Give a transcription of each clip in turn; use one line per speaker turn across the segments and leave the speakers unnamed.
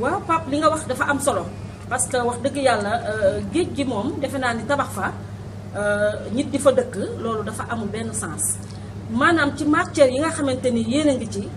waaw Pape li nga wax dafa am solo parce que wax dëgg yàlla géej gi moom defe naa ni tabax fa nit di fa dëkk loolu dafa amul benn sens maanaam ci matière yi nga xamante ni yéen a ngi ci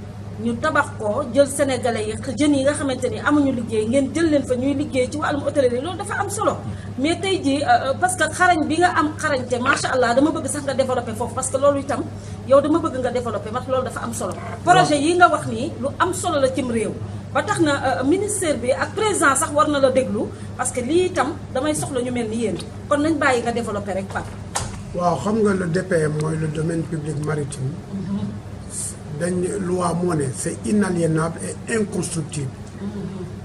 ñu tabax ko jël sénégalais yi jeunes yi nga xamante ni amuñu liggéey ngeen jël leen fa ñuy liggéey ci wàllum hôtellerie loolu dafa am solo mais tey jii parce que xarañ bi nga am xarañte macha allah dama bëgg sax nga développé foofu parce que loolu itam yow dama bëgg nga développé ndax loolu dafa am solo projet yi nga wax nii lu am solo la cim réew ba tax na ministère bi ak président sax war na la déglu parce que lii itam damay soxla ñu mel ni yéen kon nañ bàyyi nga développé rek Pape.
waaw xam nga le DPM mooy le domaine public maritime dañ loi moo ne c'est inaliénable et inconstructible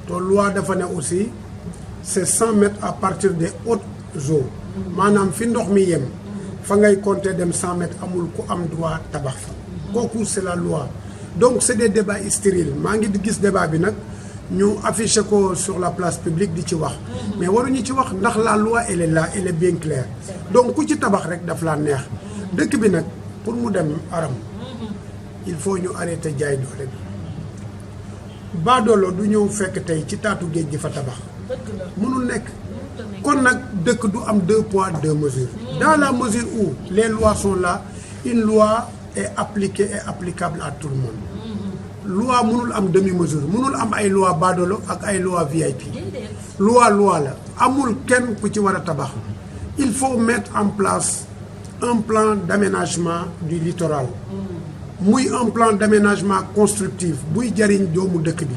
te loi dafa ne aussi c'est 100 mètres à partir des hautes eaux maanaam fi ndox mi yem fa ngay compter dem 100 mètres amul ku am droit tabax fa kooku c'est la loi donc c'est des débats stériles maa ngi di gis débat bi nag ñu affiché ko sur la place publique di ci wax mais waruñu ci wax ndax la loi elle est là elle est bien claire donc ku ci tabax rek daf laa neex dëkk bi nag pour mu dem aram il faut ñu arrêter jaay doole bi baadoolo du ñëw fekk tey ci taatu géej gi fa tabax mënul nekk kon nag dëkk du am 2 poids 2 mesures dans la mesure où les lois sont là une loi est appliquée et applicable à tout le monde loi mënul am demi-mesure mënul am ay loi baadoolo ak ay loi VIP loi la amul kenn ku ci war a tabax il faut mettre en place un plan d'aménagement du littoral muy un plan d'aménagement constructif buy jariñ doomu dëkk bi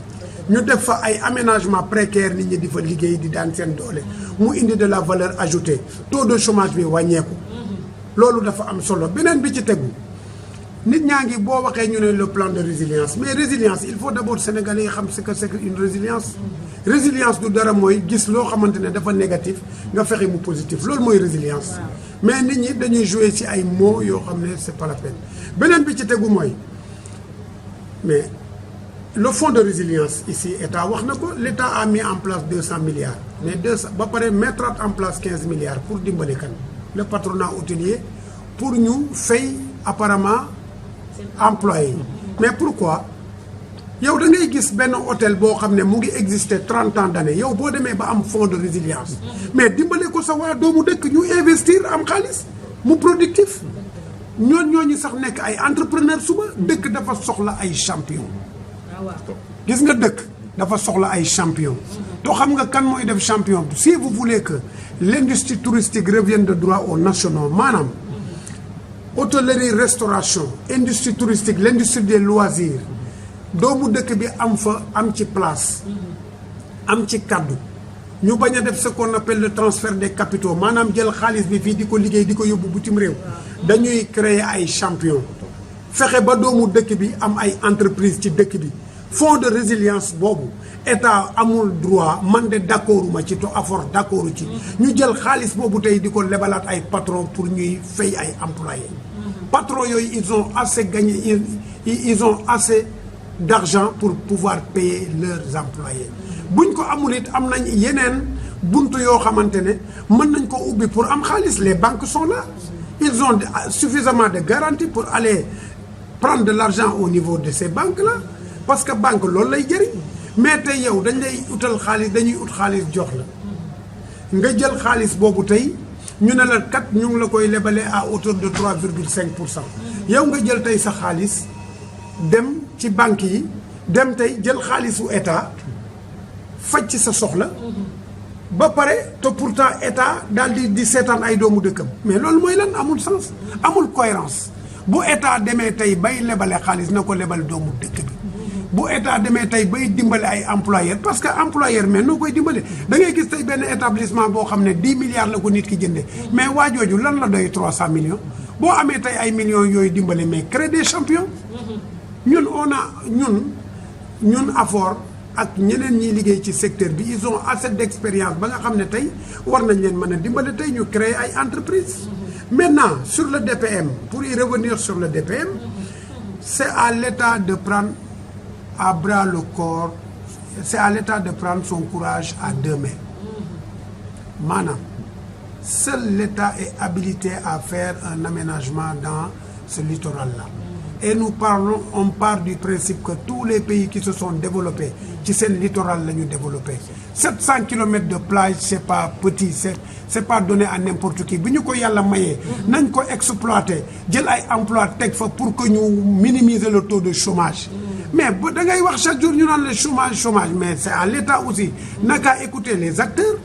ñu def fa ay aménagement précaire nit ñi di fa liggéey di daan seen doole mu indi de la valeur ajoutée taux de chômage bi wàññeeku loolu dafa am solo beneen bi ci tegu nit ñaa ngi boo waxee ñu ne le plan de résilience mais résilience il faut d'abord sénégalais yi xam ce que c'est une résilience du dara mooy gis loo xamante ne dafa négatif nga fexe mu positif loolu mooy résilience mais nit ñi dañuy jouer ci ay mots yoo xam ne c'est pas la peine beneen bi ci tegu mooy mais le fonds de résilience ici état wax na ko l'état a mis en place 200 milliards mais 200 ba pare mettre en place 15 milliards pour dimbali kan le patronat hôtelier pour ñu fay apparemment employé mais pourquoi yow da ngay gis benn hôtel boo xam ne mu ngi exister 30 ans d'années yow boo demee ba am fonds de résilience mais dimbale ko sa waa doomu dëkk ñu investir am xaalis mu productif ñooñu sax nekk ay entrepreneur suba dëkk dafa soxla ay champion gis nga dëkk dafa soxla ay champion to xam nga kan mooy def champion si vous voulez que l'industrie touristique revienne de droit aux nationaux maanaam hôtellerie restauration industrie touristique l'industrie des loisirs doomu dëkk bi am fa am ci place am ci kaddu ñu bañ a def ce qu'on appelle le transfert des capitaux maanaam jël xaalis bi fii di ko liggéey di ko yóbbu bitim réew dañuy créer ay champion fexe ba doomu dëkk bi am ay entreprise ci dëkk bi fonds de résilience boobu état amul droit man de d'accorduma ci to affort d'accordu ci ñu jël xaalis boobu tey di ko lebalaat ay patron pour ñuy fay ay employés patron yooyu ils ont assez gagné ils ont assez d'argent pour pouvoir payer leurs employés buñ ko amul it am nañ yeneen buntu yoo xamante ne mën nañ ko ubbi pour am xaalis les banques sont là ils ont suffisamment de garanties pour aller prendre de l'argent au niveau de ces banques là parce que banque loolu lay jëriñ mais tey yow dañ lay utal xaalis dañuy ut xaalis jox la nga jël xaalis boobu tey ñu ne la kat ñu ngi la koy lebalee à hauteur de 3,5% yow nga jël tey sa xaalis dem ci banque yi dem tey jël xaalisu état faj ci sa soxla ba pare te pourtant état daal di seetaan ay doomu dëkkam mais loolu mooy lan amul sens amul cohérence bu état demee tey bay lebale xaalis na ko lebal doomu dëkk bi bu état demee tey bay dimbale ay employeurs parce que employeur mais noo koy dimbale da ngay gis tey benn établissement boo xam ne 10 milliards la ko nit ki jëndee mais waa jooju lan la doy 300 millions boo amee tey ay millions yooyu dimbale mais créer des champions ñun on a ñun Afor ak ñeneen ñiy liggéey ci secteur bi ils ont assez d'expérience ba nga xam ne tey war nañ leen mën a dimbale tey ñu créer ay entreprises maintenant sur le DPM pour y revenir sur le DPM c'est à l'État de prendre à bras le corps c'est à l'État de prendre son courage à 2 mains maanaam seul l'État est habilité à faire un aménagement dans ce littoral-là et on part du principe que tous les pays qui se sont développés ci seen littoral la ñu développé 700 kilomètres de plage c'est pas petit c'est pas donné à n'importe qui bi ñu ko yàlla mayee nañ ko exploiter jël ay emploi teg fa pour que ñu minimiser le taux de chômage mais ba da ngay wax chaque jour ñu naan le chômage mais c'est à l'État aussi naka écouter les acteurs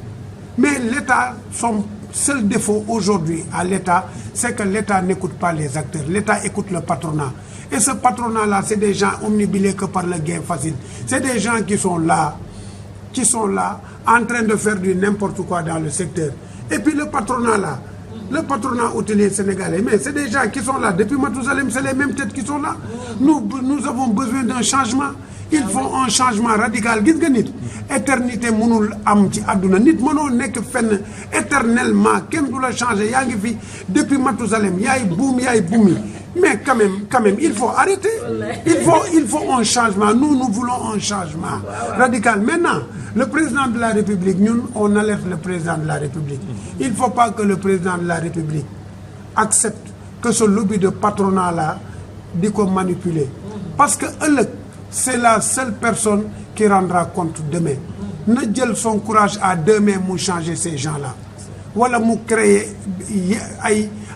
mais l'État son seul défaut aujourd'hui à l'État c'est que l'État n'écoute pas les acteurs l'État écoute le patronat et ce patronat-là c'est des gens omnibilés que par le gain facile c'est des gens qui sont là en train de faire du n'importe quoi dans le secteur et puis le patronat hôtelier sénégalais mais c'est des gens qui sont là depuis Mathusalem c'est les mêmes têtes qui sont là nous avons besoin d'un changement il faut un changement radical gis nga nit éternité mënul am ci àdduna nit mënoo nekk fenn éternellement kenn du la changer yaa ngi fi depuis Mathusalem yaay buumi mais quand même il faut arrêter il faut un changement nous voulons un changement radical maintenant le président de la République ñun on alerte le président de la République il faut pas que le président de la République accepte que ce lobby de patronat là di ko manipuler parce que ëllëg c'est la seule personne qui rendra compte demain na jël son courage à deux mains mu changer ces gens-là wala mu créer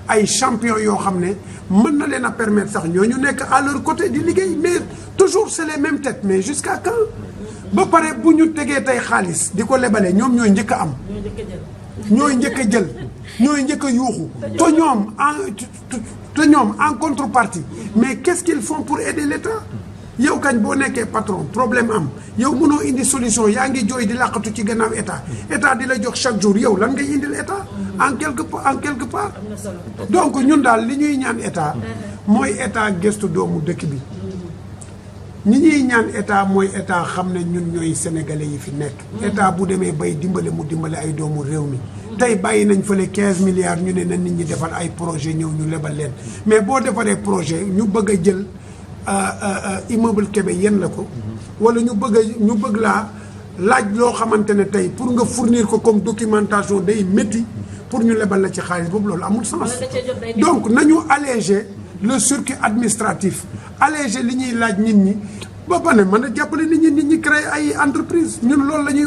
ay champions yoo xam ne mën na leen a permettre sax ñooñu nekk à leur côté di liggéey mais toujours c'est les mêmes têtes mais jusqu'à quand ba pare bu ñu tegee tey xaalis di ko lebale ñoom ñooy njëkk a am ñooy njëkk a jël ñooy njëkk a yuuxu te ñoom en contrepartie mais qu'est-ce qu'ils font pour aider l'État yow kañ boo nekkee patron problème am yow mënoo indi solution yaa ngi jooy di làqatu ci gannaaw état di la jox chaque jour yow lan ngay indil état en quelque part donc ñun daal li ñuy ñaan état mooy état gëstu doomu dëkk bi ñi ñuy ñaan état mooy état xam ne ñun ñooy sénégalais yi fi nekk état bu demee bay dimbale mu dimbale ay doomu réew mi tey bàyyi nañ fële 15 milliards ñu ne na nit ñi defal ay projet ñëw ñu lebal leen mais boo defaree projet ñu bëgg a jël immeuble Kébé yéen la ko wala ñu bëgg laa laaj loo xamante ne tey pour nga fournir ko comme documentation day métti pour ñu lebal la ci xaalis boobu loolu amul sens donc nañu alléger le circuit administratif alléger li ñuy laaj nit ñi ba pare mën a jàppale nit ñi créer ay entreprise ñun loolu la ñuy